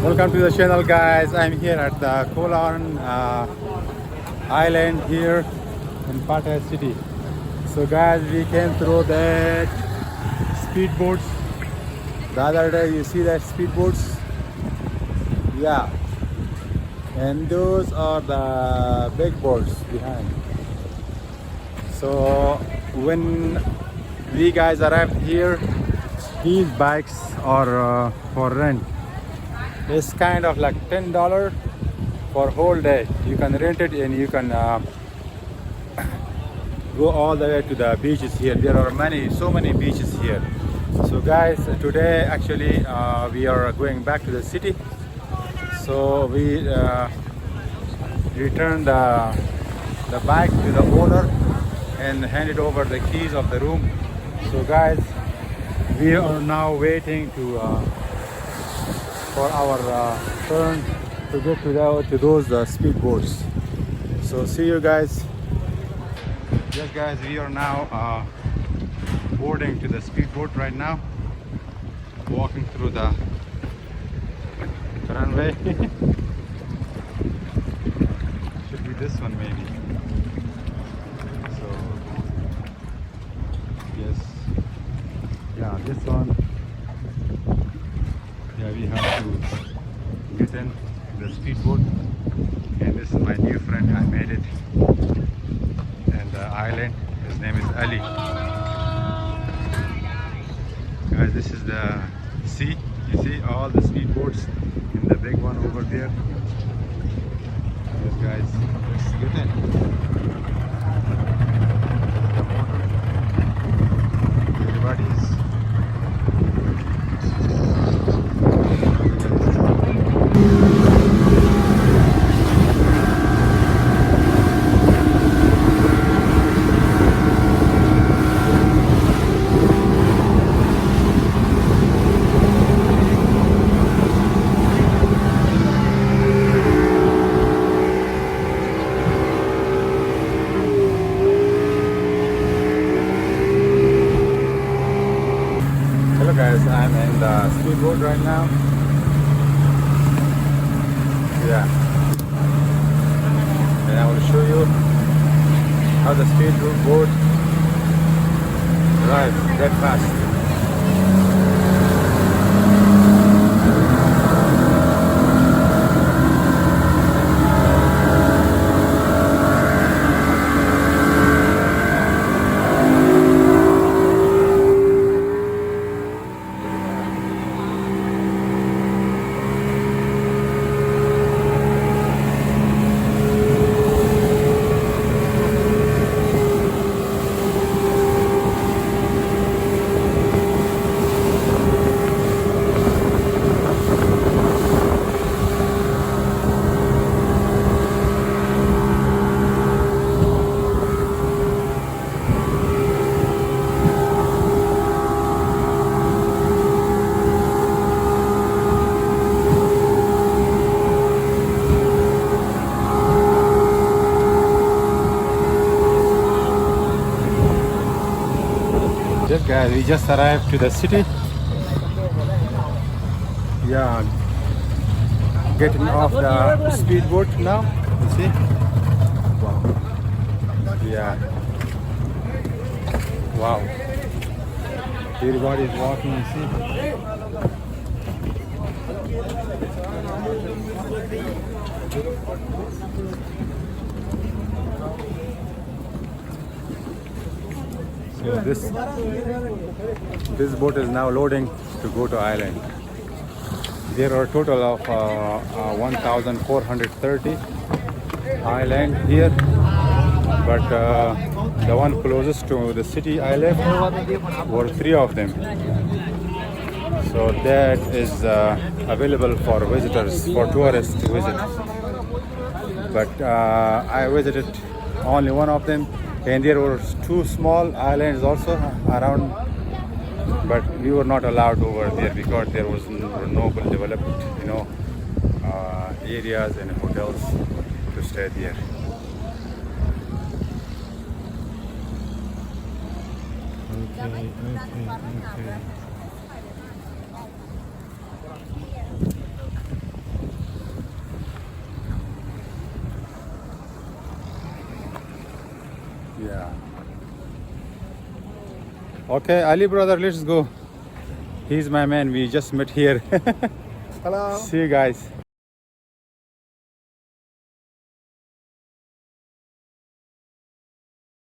Welcome to the channel, guys. I'm here at the Kolan island here in Pattaya city. So guys, we came through that speedboats. The other day you see that speedboats? Yeah. And those are the big boats behind. So when we guys arrived here, these bikes are for rent. It's kind of like $10 for whole day. You can rent it and you can go all the way to the beaches here. There are so many beaches here. So guys, today actually we are going back to the city. So we return the bike to the owner and handed over the keys of the room. So guys, we are now waiting for our turn to get to those speedboats. So see you guys. Yes guys, we are now boarding to the speedboat right now, walking through the runway. Should be this one maybe. So yes, yeah, this one. Yeah, we have to get in the speedboat, and this is my new friend. I made it, and the island, his name is Ali. Guys, this is the sea. You see all the speedboats and the big one over there. Yes guys, let's get in. The motor. Everybody's guys, I'm in the speedboat right now. Yeah, and I will show you how the speedboat drives that fast. Yes guys, we just arrived to the city. Yeah, getting off the speedboat now. You see? Wow. Yeah. Wow. Everybody is walking, you see? So this boat is now loading to go to island. There are a total of 1,430 island here, but the one closest to the city I left were 3 of them. So that is available for visitors, for tourists to visit. But I visited only one of them. And there were 2 small islands also around, but we were not allowed over there because there was no developed, areas and hotels to stay there. Okay. Yeah. Okay, Ali brother, let's go. He's my man. We just met here. Hello. See you guys.